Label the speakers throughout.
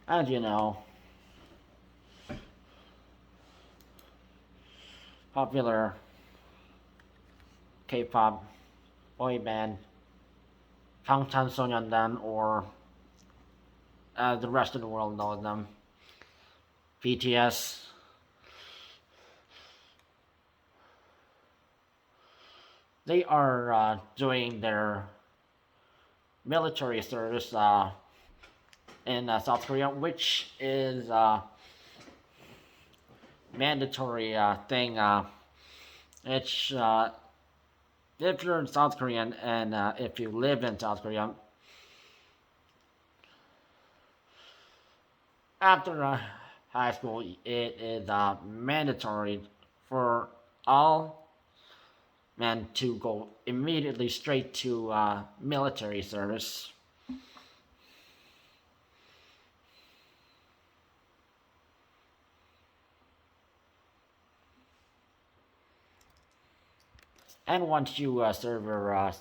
Speaker 1: As you know, popular K-pop boy band Sonyeondan, or as the rest of the world knows them, BTS. They are doing their military service in South Korea, which is mandatory thing. It's if you're in South Korean and if you live in South Korea, after high school, it is mandatory for all men to go immediately straight to military service. And once you serve your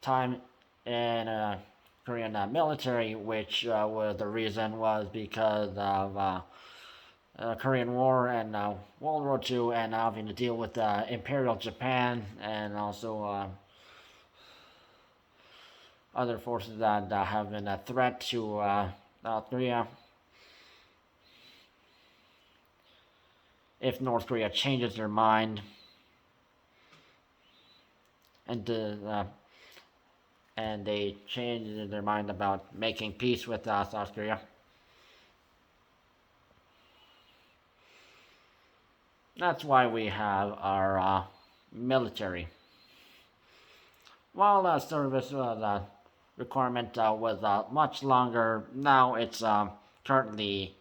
Speaker 1: time in Korean military, which was the reason was because of Korean War and World War II, and having to deal with Imperial Japan and also other forces that have been a threat to South Korea. If North Korea changes their mind and and they change their mind about making peace with South Korea, that's why we have our military. While service requirement was much longer, now it's currently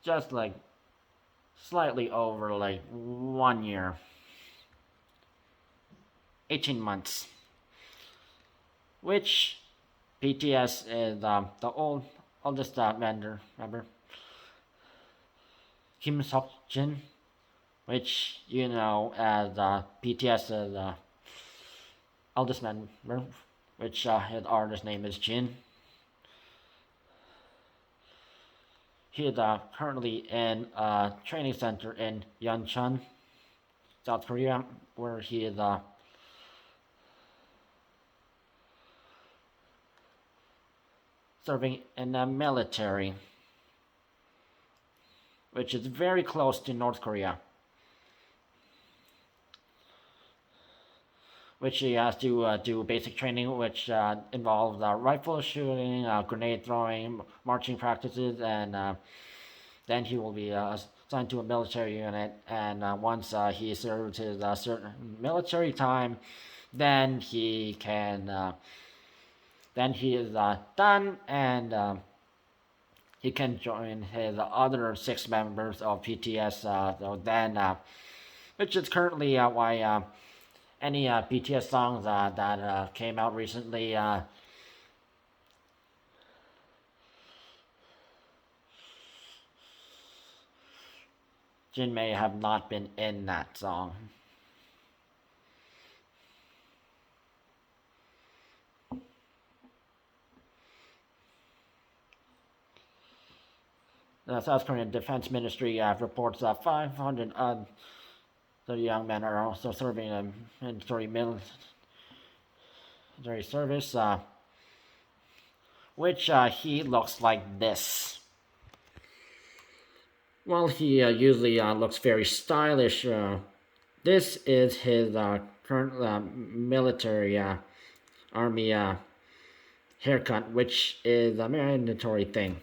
Speaker 1: just like slightly over like 1 year, 18 months, which BTS is the oldest member, Kim Seok-Jin, which you know as BTS is eldest member, which his artist name is Jin. He is currently in a training center in Yeoncheon, South Korea, where he is serving in the military, which is very close to North Korea, which he has to do basic training, which involves rifle shooting, grenade throwing, marching practices, and then he will be assigned to a military unit. And once he served his certain military time, then he can, then he is done, and he can join his other 6 members of PTS. So then, which is currently why any BTS songs that came out recently. Jin may have not been in that song. The South Korean Defense Ministry reports that 500 the young men are also serving in military service, which he looks like this. Well, he usually looks very stylish. This is his current military army haircut, which is a mandatory thing.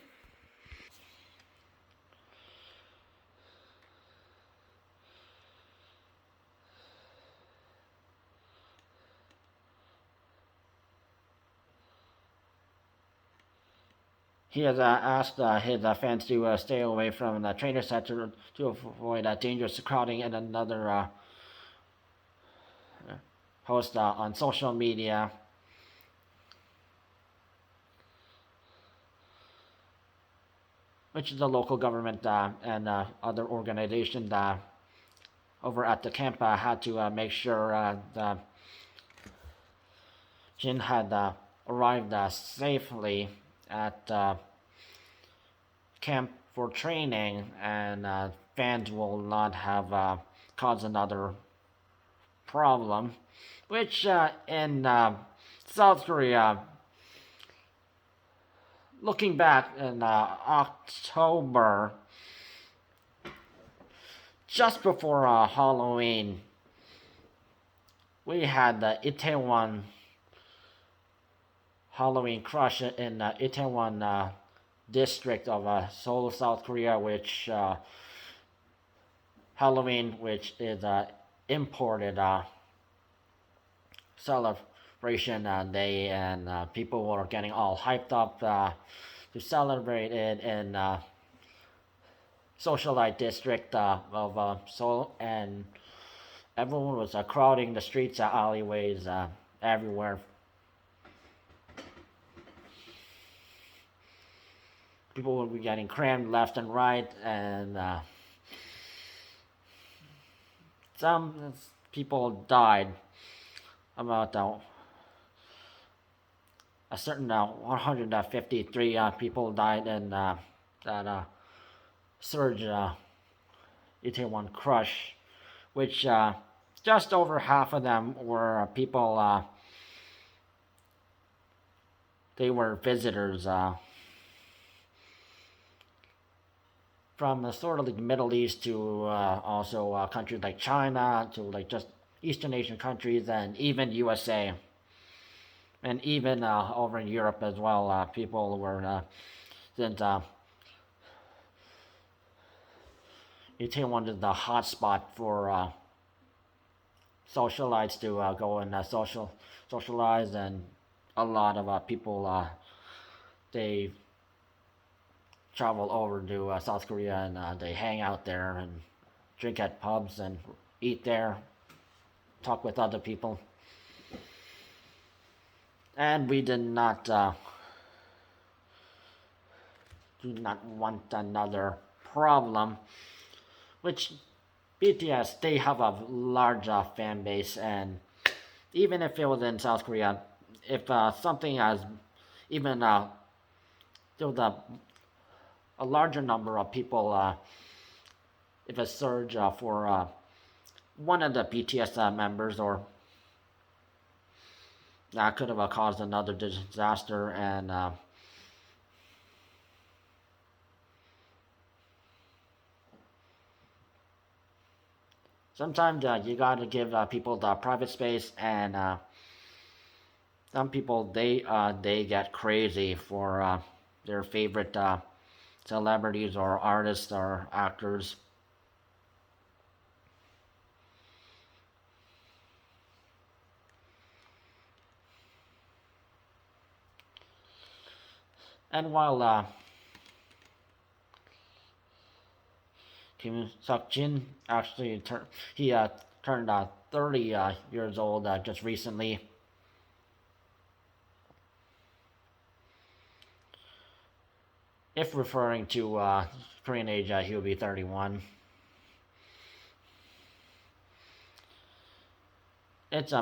Speaker 1: He has asked his fans to stay away from the trainer center to avoid dangerous crowding, and another post on social media. Which is the local government and other organizations over at the camp had to make sure the Jin had arrived safely at camp for training, and fans will not have caused another problem, which in South Korea, looking back in October, just before Halloween, we had the Itaewon Halloween crush in Itaewon district of Seoul, South Korea, which Halloween, which is imported celebration day, and people were getting all hyped up to celebrate it in socialite district of Seoul, and everyone was crowding the streets, alleyways, everywhere. People were getting crammed left and right, and some people died. About a certain 153 people died in that surge Itaewon crush, which just over half of them were people. They were visitors from the sort of like Middle East to also countries like China, to like just Eastern Asian countries, and even USA, and even over in Europe as well. People were since Itaewon is the hot spot for socialites to go and socialize, and a lot of people they travel over to South Korea, and they hang out there and drink at pubs and eat there, talk with other people. And we did not do not want another problem, which BTS, they have a large fan base, and even if it was in South Korea, if something as even there was a larger number of people, if a surge for one of the BTS members, or that could have caused another disaster, and sometimes you gotta give people the private space, and some people they get crazy for their favorite celebrities or artists or actors. And while Kim Seok-Jin actually turned 30 years old just recently. If referring to Korean age, he'll be 31. It's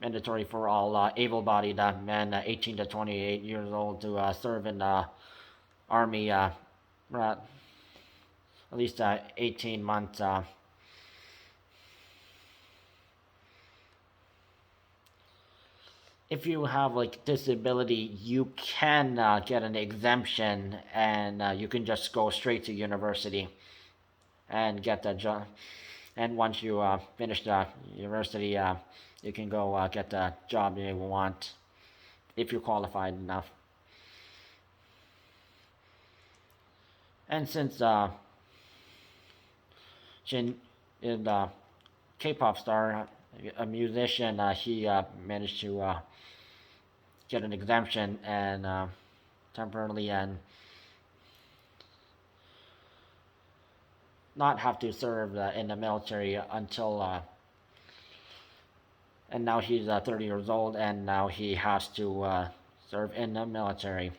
Speaker 1: mandatory for all able-bodied men 18 to 28 years old to serve in the Army at least 18 months. If you have like disability, you can get an exemption, and you can just go straight to university and get the job. And once you finish the university, you can go get the job you want if you're qualified enough. And since Jin is a K-pop star, a musician, he managed to get an exemption, and temporarily, and not have to serve in the military until and now he's 30 years old, and now he has to serve in the military.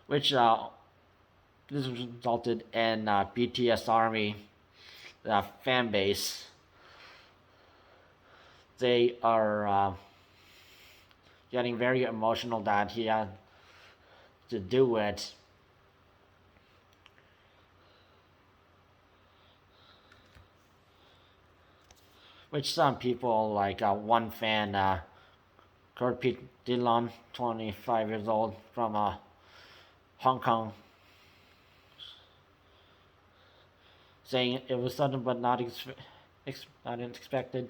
Speaker 1: Which This resulted in BTS Army, the fan base. They are getting very emotional that he had to do it. Which some people, like one fan, Kurt Dillon, 25 years old, from Hong Kong, saying it was sudden but not unexpected.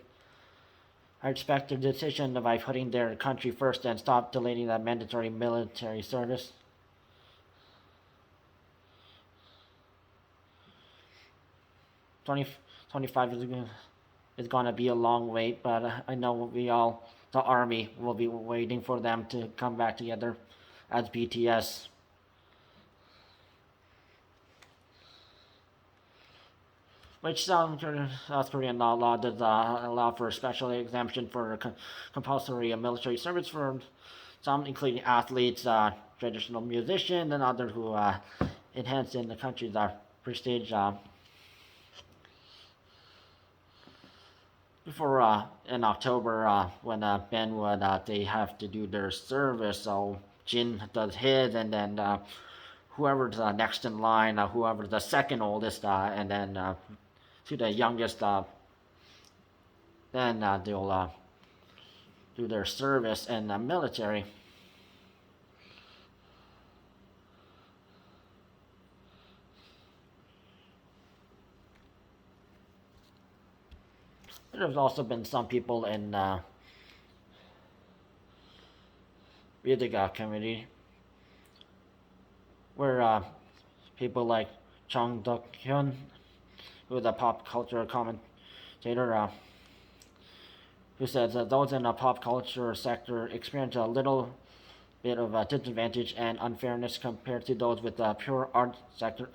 Speaker 1: I expect a decision by putting their country first and stop delaying that mandatory military service. 20, 25 is going to be a long wait, but I know we all, the army, will be waiting for them to come back together as BTS. Which some South Korean law does allow for a special exemption for compulsory military service for some, including athletes, traditional musicians, and others who enhance in the country's prestige. Before in October, when Ben would they have to do their service, so Jin does his, and then whoever's next in line, whoever's the second oldest, and then to the youngest, then they'll do their service in the military. There's also been some people in music community where people like Chung Duk-hyun, who's a pop culture commentator, who says that those in the pop culture sector experience a little bit of a disadvantage and unfairness compared to those with the pure art sector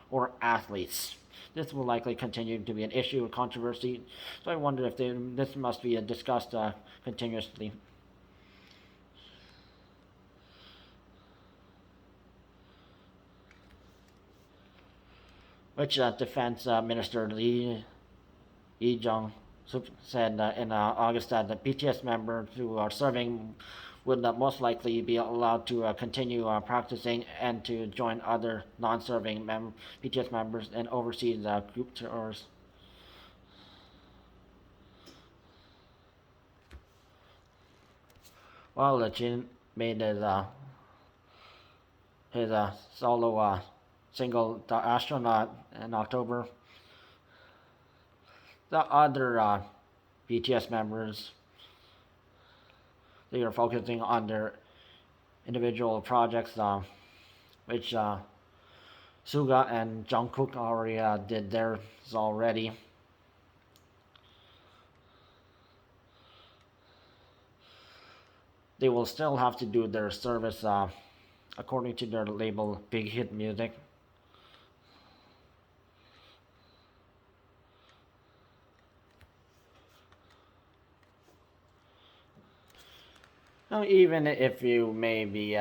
Speaker 1: or athletes. This will likely continue to be an issue of controversy, so I wonder if this must be discussed continuously. Which Defense Minister Lee Jong said in August that the BTS members who are serving would most likely be allowed to continue practicing and to join other non-serving BTS members and overseas group tours. While Jin made his solo single "The Astronaut" in October, the other BTS members, they are focusing on their individual projects, which Suga and Jungkook already did theirs already. They will still have to do their service according to their label Big Hit Music. Now, even if you may be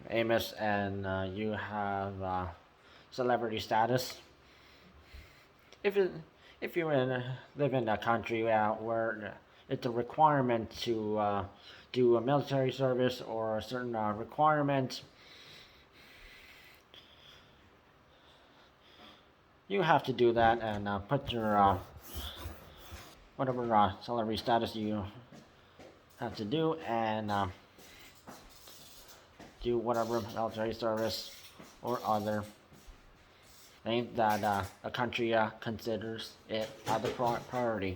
Speaker 1: famous and you have celebrity status, if it, if you live in a country where it's a requirement to do a military service or a certain requirement, you have to do that and put your whatever celebrity status you have to do and do whatever military service or other thing that a country considers it the priority.